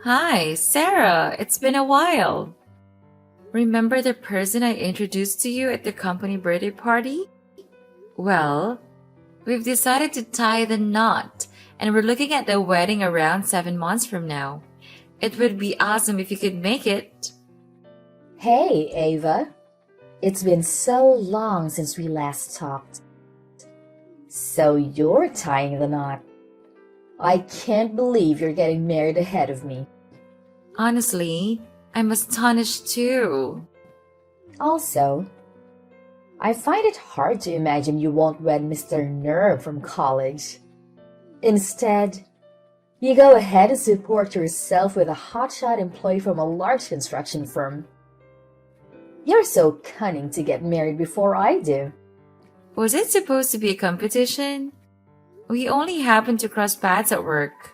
Hi, Sarah. It's been a while. Remember the person I introduced to you at the company birthday party? Well, we've decided to tie the knot, and we're looking at the wedding around 7 months from now. It would be awesome if you could make it. Hey, Ava. It's been so long since we last talked. So you're tying the knot. I can't believe you're getting married ahead of me. Honestly, I'm astonished too. Also, I find it hard to imagine you won't wed Mr. Nerve from college. Instead, you go ahead and support yourself with a hotshot employee from a large construction firm. You're so cunning to get married before I do. Was it supposed to be a competition? We only happened to cross paths at work.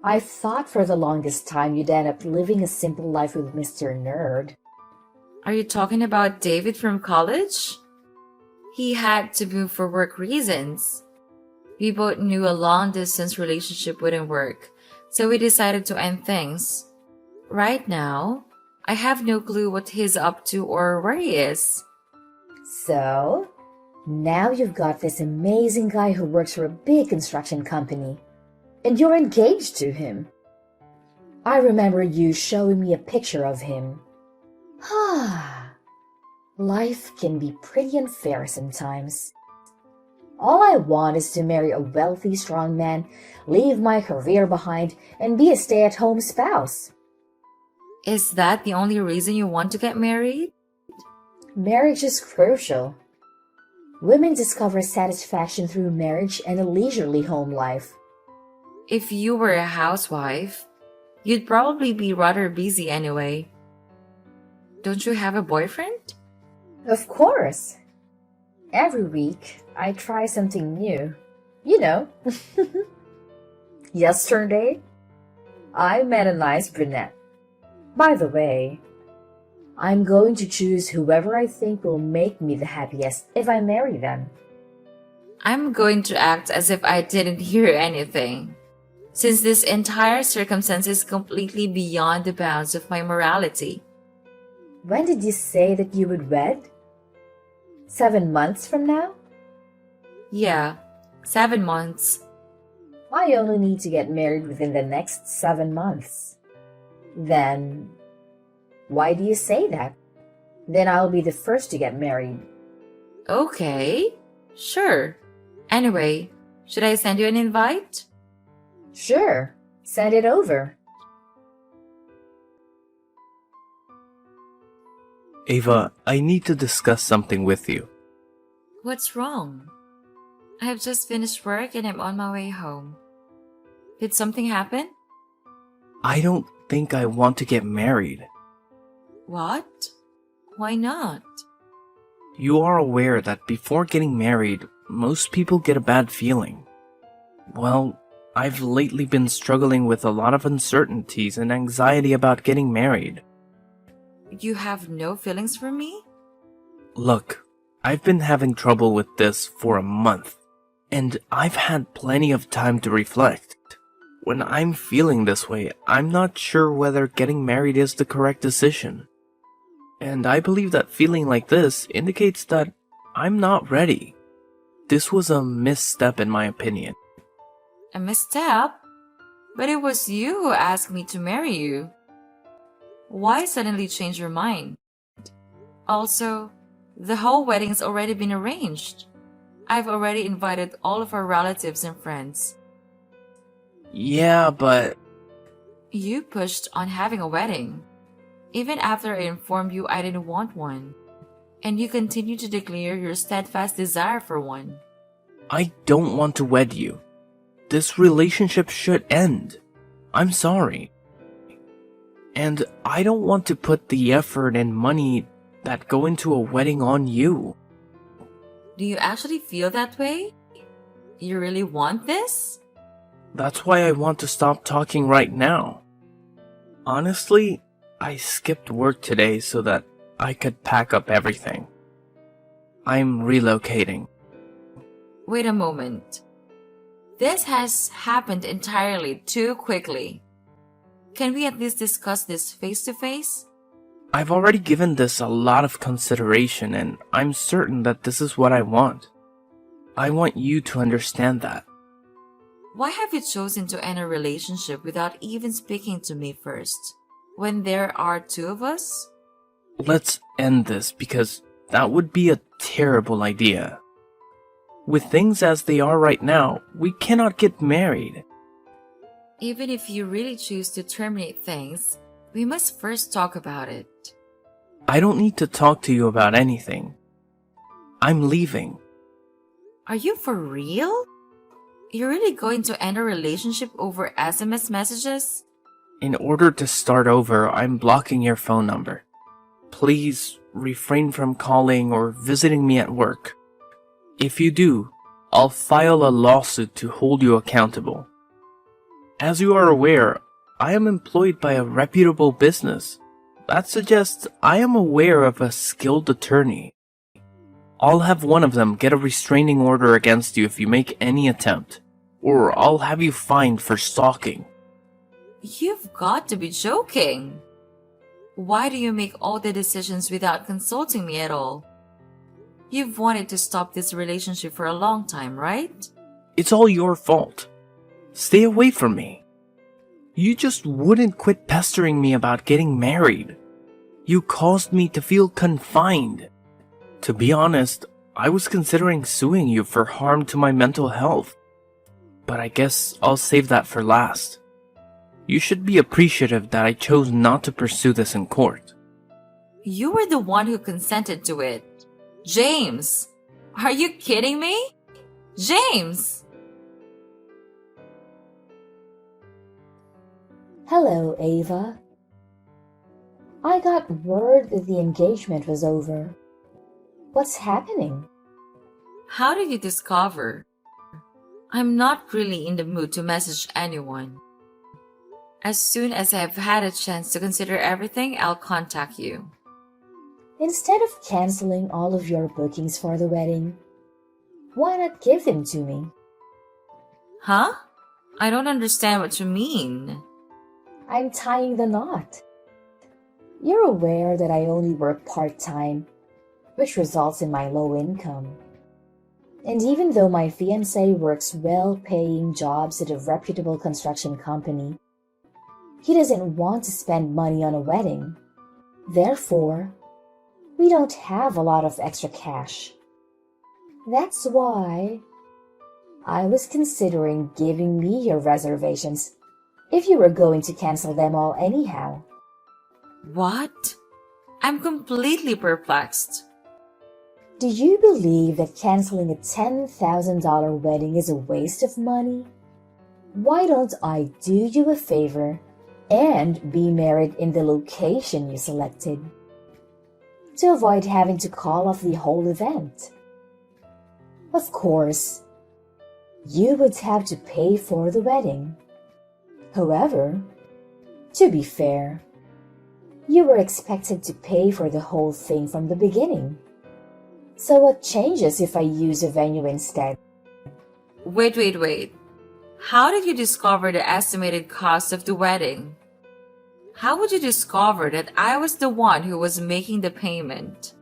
I thought for the longest time you'd end up living a simple life with Mr. Nerd. Are you talking about David from college? He had to move for work reasons. We both knew a long distance relationship wouldn't work, so we decided to end things. Right now, I have no clue what he's up to or where he is. So, now you've got this amazing guy who works for a big construction company, and you're engaged to him. I remember you showing me a picture of him. Life can be pretty unfair sometimes. All I want is to marry a wealthy, strong man, leave my career behind, and be a stay-at-home spouse. Is that the only reason you want to get married? Marriage is crucial. Women discover satisfaction through marriage and a leisurely home life. If you were a housewife, you'd probably be rather busy anyway. Don't you have a boyfriend? Of course. Every week, I try something new. You know. Yesterday, I met a nice brunette. By the way, I'm going to choose whoever I think will make me the happiest if I marry them. I'm going to act as if I didn't hear anything, since this entire circumstance is completely beyond the bounds of my morality. When did you say that you would wed? 7 months from now? Yeah, 7 months. I only need to get married within the next 7 months. Then, why do you say that? Then I'll be the first to get married. Okay, sure. Anyway, should I send you an invite? Sure, send it over. Ava, I need to discuss something with you. What's wrong? I have just finished work and I'm on my way home. Did something happen? I don't think I want to get married. What? Why not? You are aware that before getting married, most people get a bad feeling. Well, I've lately been struggling with a lot of uncertainties and anxiety about getting married. You have no feelings for me? Look, I've been having trouble with this for a month, and I've had plenty of time to reflect. When I'm feeling this way, I'm not sure whether getting married is the correct decision. And I believe that feeling like this indicates that I'm not ready. This was a misstep in my opinion. A misstep? But it was you who asked me to marry you. Why suddenly change your mind? Also, the whole wedding's already been arranged. I've already invited all of our relatives and friends. Yeah, but You pushed on having a wedding, even after I informed you I didn't want one, and you continue to declare your steadfast desire for one. I don't want to wed you. This relationship should end. I'm sorry. And I don't want to put the effort and money that go into a wedding on you. Do you actually feel that way? You really want this? That's why I want to stop talking right now. Honestly, I skipped work today so that I could pack up everything. I'm relocating. Wait a moment. This has happened entirely too quickly. Can we at least discuss this face to face? I've already given this a lot of consideration, and I'm certain that this is what I want. I want you to understand that. Why have you chosen to end a relationship without even speaking to me first? When there are two of us? Let's end this because that would be a terrible idea. With things as they are right now, we cannot get married. Even if you really choose to terminate things, we must first talk about it. I don't need to talk to you about anything. I'm leaving. Are you for real? You're really going to end a relationship over SMS messages? In order to start over, I'm blocking your phone number. Please refrain from calling or visiting me at work. If you do, I'll file a lawsuit to hold you accountable. As you are aware, I am employed by a reputable business. That suggests I am aware of a skilled attorney. I'll have one of them get a restraining order against you if you make any attempt, or I'll have you fined for stalking. You've got to be joking. Why do you make all the decisions without consulting me at all? You've wanted to stop this relationship for a long time, right? It's all your fault. Stay away from me. You just wouldn't quit pestering me about getting married. You caused me to feel confined. To be honest, I was considering suing you for harm to my mental health. But I guess I'll save that for last. You should be appreciative that I chose not to pursue this in court. You were the one who consented to it. James! Are you kidding me? James! Hello, Ava. I got word that the engagement was over. What's happening? How did you discover? I'm not really in the mood to message anyone. As soon as I've had a chance to consider everything, I'll contact you. Instead of canceling all of your bookings for the wedding, why not give them to me? Huh? I don't understand what you mean. I'm tying the knot. You're aware that I only work part-time, which results in my low income. And even though my fiancé works well-paying jobs at a reputable construction company, he doesn't want to spend money on a wedding. Therefore, we don't have a lot of extra cash. That's why I was considering giving me your reservations if you were going to cancel them all anyhow. What? I'm completely perplexed. Do you believe that canceling a $10,000 wedding is a waste of money? Why don't I do you a favor and be married in the location you selected, to avoid having to call off the whole event? Of course, you would have to pay for the wedding. However, to be fair, you were expected to pay for the whole thing from the beginning. So what changes if I use a venue instead? Wait. How did you discover the estimated cost of the wedding? How would you discover that I was the one who was making the payment?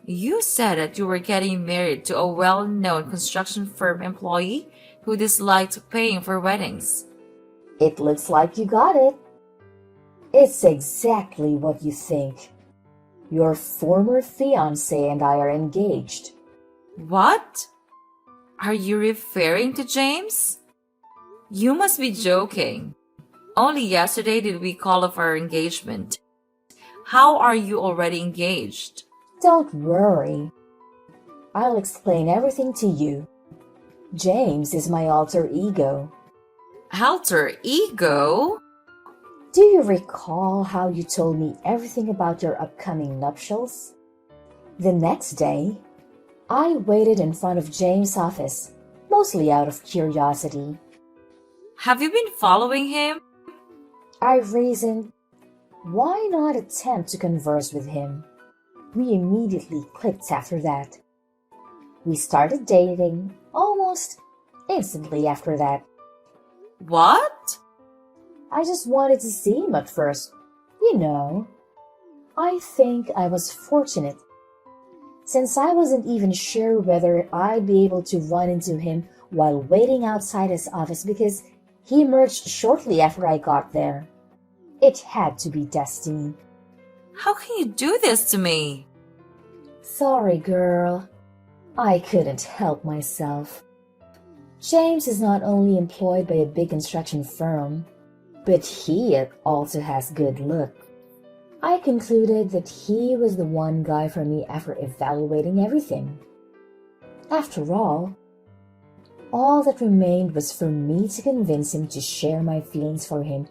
You said that you were getting married to a well-known construction firm employee who disliked paying for weddings. It looks like you got it. It's exactly what you think. Your former fiancé and I are engaged. What? Are you referring to James? You must be joking. Only yesterday did we call off our engagement. How are you already engaged? Don't worry. I'll explain everything to you. James is my alter ego. Alter ego? Do you recall how you told me everything about your upcoming nuptials? The next day, I waited in front of James' office, mostly out of curiosity. Have you been following him? I reasoned, why not attempt to converse with him? We immediately clicked after that. We started dating almost instantly after that. What? I just wanted to see him at first. You know, I think I was fortunate, since I wasn't even sure whether I'd be able to run into him while waiting outside his office because he emerged shortly after I got there. It had to be destiny. How can you do this to me? Sorry, girl. I couldn't help myself. James is not only employed by a big construction firm, but he also has good luck. I concluded that he was the one guy for me after evaluating everything. After all that remained was for me to convince him to share my feelings for him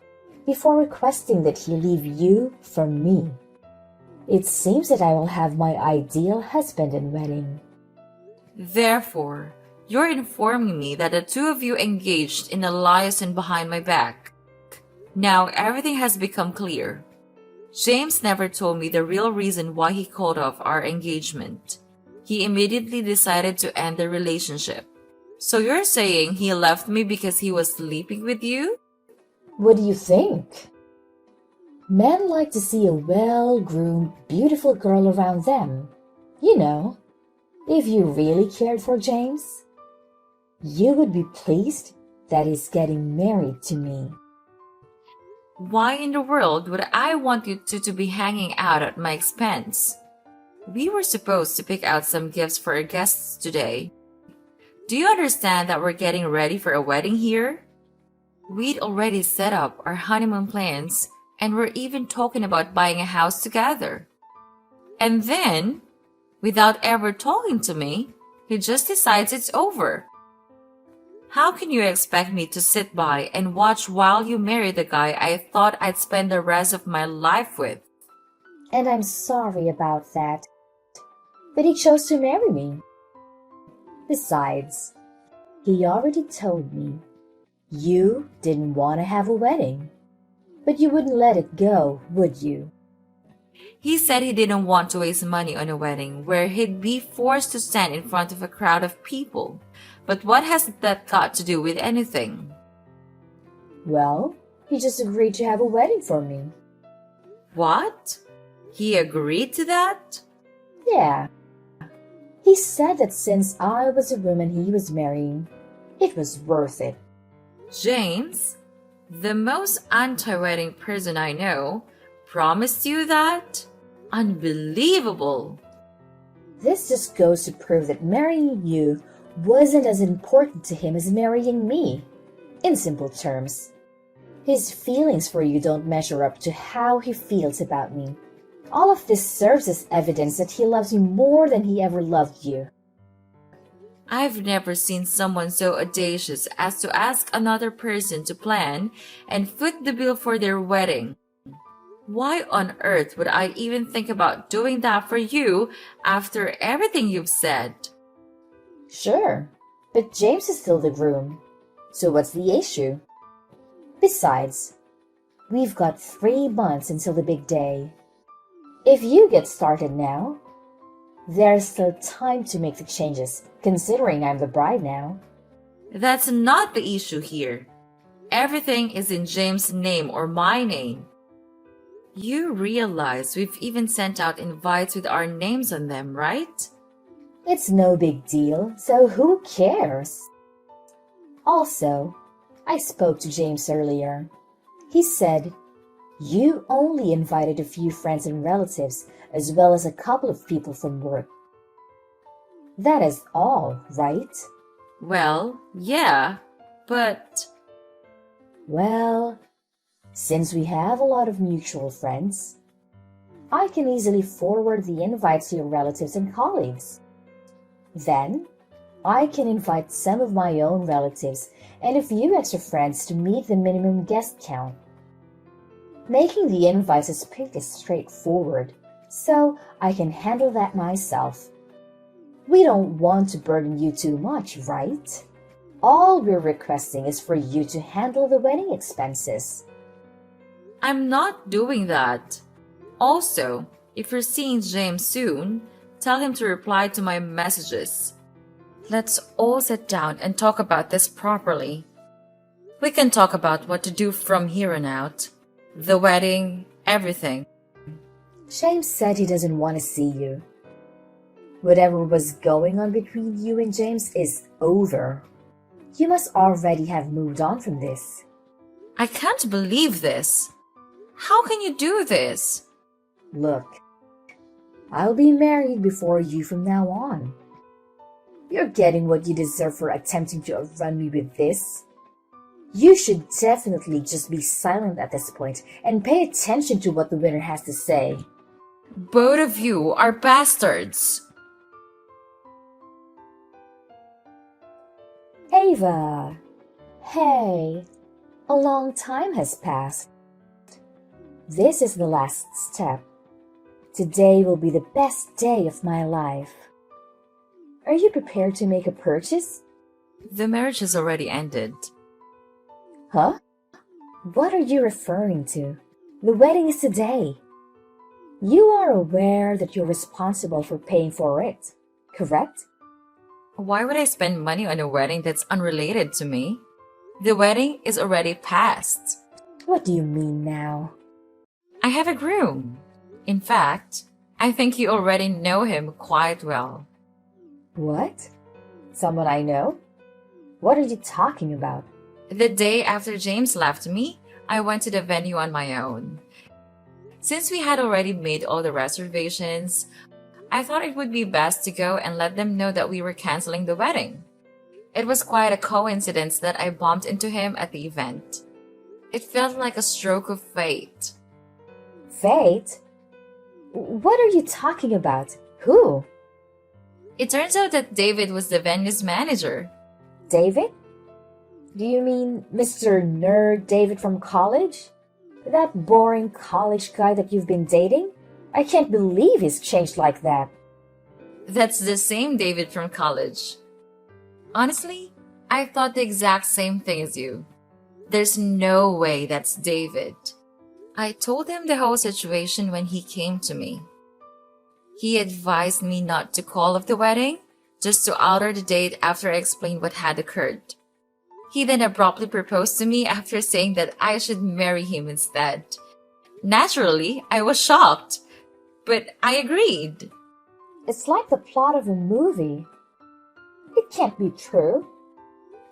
before requesting that he leave you for me. It seems that I will have my ideal husband and wedding. Therefore, you're informing me that the two of you engaged in a liaison behind my back. Now everything has become clear. James never told me the real reason why he called off our engagement. He immediately decided to end the relationship. So you're saying he left me because he was sleeping with you? What do you think? Men like to see a well-groomed, beautiful girl around them. You know, if you really cared for James, you would be pleased that he's getting married to me. Why in the world would I want you two to be hanging out at my expense? We were supposed to pick out some gifts for our guests today. Do you understand that we're getting ready for a wedding here? We'd already set up our honeymoon plans and we're even talking about buying a house together. And then, without ever talking to me, he just decides it's over. How can you expect me to sit by and watch while you marry the guy I thought I'd spend the rest of my life with? And I'm sorry about that. But he chose to marry me. Besides, he already told me you didn't want to have a wedding. But you wouldn't let it go, would you? He said he didn't want to waste money on a wedding where he'd be forced to stand in front of a crowd of people. But what has that got to do with anything? Well, he just agreed to have a wedding for me. What? He agreed to that? Yeah. He said that since I was the woman he was marrying, it was worth it. James, the most anti-wedding person I know, promised you that? Unbelievable! This just goes to prove that marrying you wasn't as important to him as marrying me. In simple terms, his feelings for you don't measure up to how he feels about me. All of this serves as evidence that he loves me more than he ever loved you. I've never seen someone so audacious as to ask another person to plan and foot the bill for their wedding. Why on earth would I even think about doing that for you after everything you've said? Sure, but James is still the groom. So what's the issue? Besides, we've got 3 months until the big day. If you get started now, there's still time to make the changes, considering I'm the bride now. That's not the issue here. Everything is in James' name or my name. You realize we've even sent out invites with our names on them, right? It's no big deal, so who cares? Also, I spoke to James earlier. He said, you only invited a few friends and relatives, as well as a couple of people from work. That is all, right? Well, yeah, but... Well, since we have a lot of mutual friends, I can easily forward the invites to your relatives and colleagues. Then, I can invite some of my own relatives and a few extra friends to meet the minimum guest count. Making the invites is pretty straightforward, so I can handle that myself. We don't want to burden you too much, right? All we're requesting is for you to handle the wedding expenses. I'm not doing that. Also, if you're seeing James soon, tell him to reply to my messages. Let's all sit down and talk about this properly. We can talk about what to do from here on out. The wedding, everything. James said he doesn't want to see you. Whatever was going on between you and James is over. You must already have moved on from this. I can't believe this. How can you do this? Look, I'll be married before you from now on. You're getting what you deserve for attempting to outrun me with this. You should definitely just be silent at this point and pay attention to what the winner has to say. Both of you are bastards. Ava! Hey! A long time has passed. This is the last step. Today will be the best day of my life. Are you prepared to make a purchase? The marriage has already ended. Huh? What are you referring to? The wedding is today. You are aware that you're responsible for paying for it, correct? Why would I spend money on a wedding that's unrelated to me? The wedding is already past. What do you mean now? I have a groom. In fact, I think you already know him quite well. What? Someone I know? What are you talking about? The day after James left me, I went to the venue on my own. Since we had already made all the reservations, I thought it would be best to go and let them know that we were canceling the wedding. It was quite a coincidence that I bumped into him at the event. It felt like a stroke of fate. Fate? What are you talking about? Who? It turns out that David was the venue's manager. David? Do you mean Mr. Nerd David from college? That boring college guy that you've been dating? I can't believe he's changed like that. That's the same David from college. Honestly, I thought the exact same thing as you. There's no way that's David. I told him the whole situation when he came to me. He advised me not to call off the wedding, just to alter the date after I explained what had occurred. He then abruptly proposed to me after saying that I should marry him instead. Naturally, I was shocked, but I agreed. It's like the plot of a movie. It can't be true.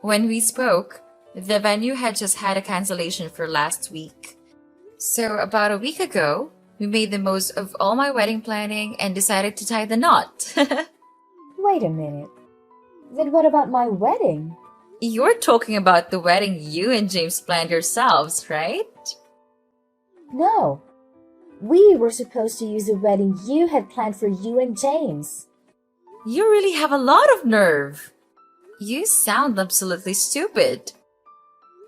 When we spoke, the venue had just had a cancellation for last week. So about a week ago, we made the most of all my wedding planning and decided to tie the knot. Wait a minute. Then what about my wedding? You're talking about the wedding you and James planned yourselves, right? No. We were supposed to use the wedding you had planned for you and James. You really have a lot of nerve. You sound absolutely stupid.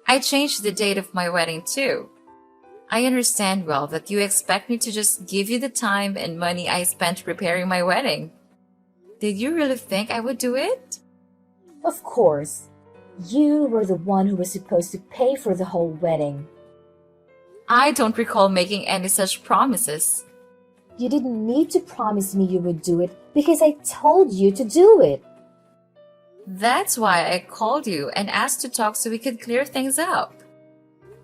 I changed the date of my wedding too. I understand well that you expect me to just give you the time and money I spent preparing my wedding. Did you really think I would do it? Of course. You were the one who was supposed to pay for the whole wedding. I don't recall making any such promises. You didn't need to promise me you would do it because I told you to do it. That's why I called you and asked to talk so we could clear things up.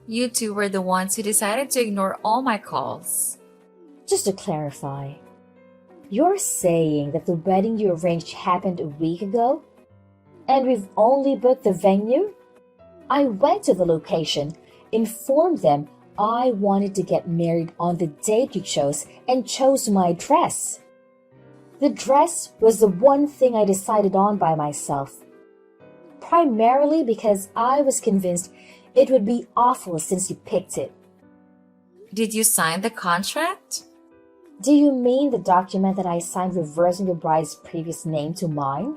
You two were the ones who decided to ignore all my calls. Just to clarify, you're saying that the wedding you arranged happened a week ago? And we've only booked the venue? I went to the location, informed them I wanted to get married on the date you chose, and chose my dress. The dress was the one thing I decided on by myself. Primarily because I was convinced it would be awful since you picked it. Did you sign the contract? Do you mean the document that I signed reversing the bride's previous name to mine?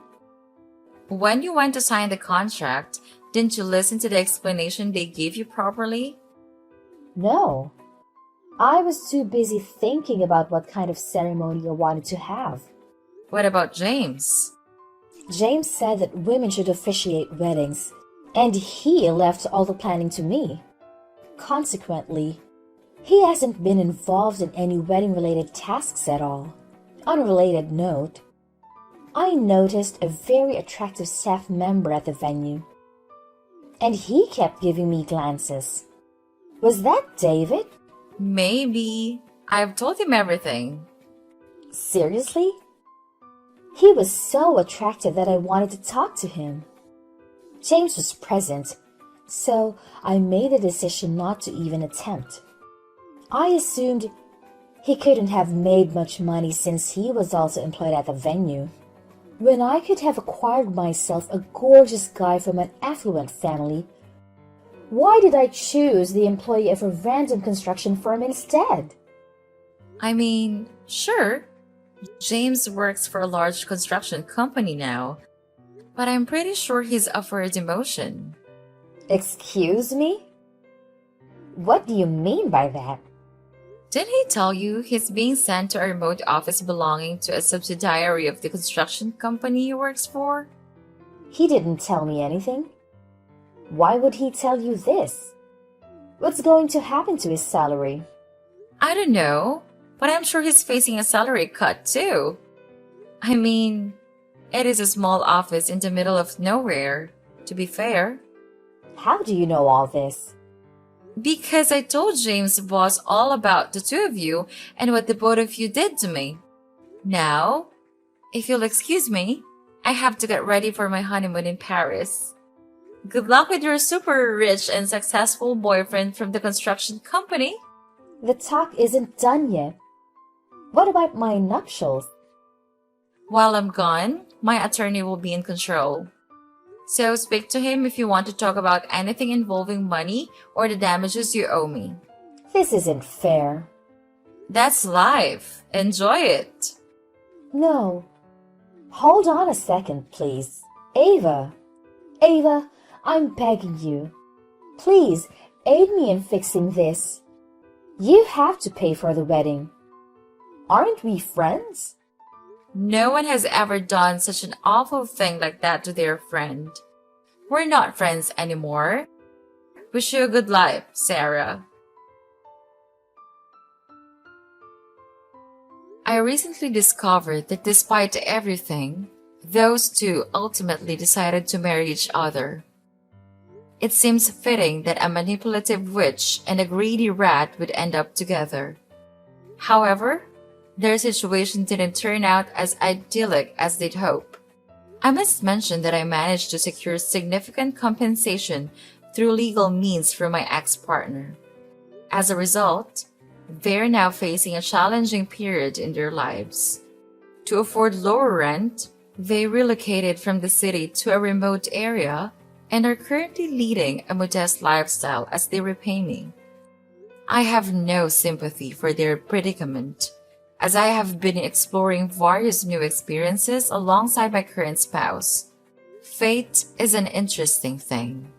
When you went to sign the contract, didn't you listen to the explanation they gave you properly? No. I was too busy thinking about what kind of ceremony I wanted to have. What about James? James said that women should officiate weddings, and he left all the planning to me. Consequently, he hasn't been involved in any wedding-related tasks at all. On a related note, I noticed a very attractive staff member at the venue. and he kept giving me glances. Was that David? Maybe. I've told him everything. Seriously? He was so attractive that I wanted to talk to him. James was present, so I made the decision not to even attempt. I assumed he couldn't have made much money since he was also employed at the venue, when I could have acquired myself a gorgeous guy from an affluent family. Why did I choose the employee of a random construction firm instead? I mean, sure, James works for a large construction company now, but I'm pretty sure he's up for a demotion. Excuse me? What do you mean by that? Didn't he tell you he's being sent to a remote office belonging to a subsidiary of the construction company he works for? He didn't tell me anything. Why would he tell you this? What's going to happen to his salary? I don't know, but I'm sure he's facing a salary cut too. I mean, it is a small office in the middle of nowhere, to be fair. How do you know all this? Because I told James' boss all about the two of you and what the both of you did to me. Now, if you'll excuse me, I have to get ready for my honeymoon in Paris. Good luck with your super rich and successful boyfriend from the construction company. The talk isn't done yet. What about my nuptials? While I'm gone, my attorney will be in control. So speak to him if you want to talk about anything involving money or the damages you owe me. This isn't fair. That's life. Enjoy it. No. Hold on a second, please. Ava. Ava, I'm begging you. Please, aid me in fixing this. You have to pay for the wedding. Aren't we friends? No one has ever done such an awful thing like that to their friend. We're not friends anymore. Wish you a good life, Sarah. I recently discovered that despite everything, those two ultimately decided to marry each other. It seems fitting that a manipulative witch and a greedy rat would end up together. However, their situation didn't turn out as idyllic as they'd hope. I must mention that I managed to secure significant compensation through legal means from my ex-partner. As a result, they're now facing a challenging period in their lives. To afford lower rent, they relocated from the city to a remote area and are currently leading a modest lifestyle as they repay me. I have no sympathy for their predicament, as I have been exploring various new experiences alongside my current spouse. Fate is an interesting thing.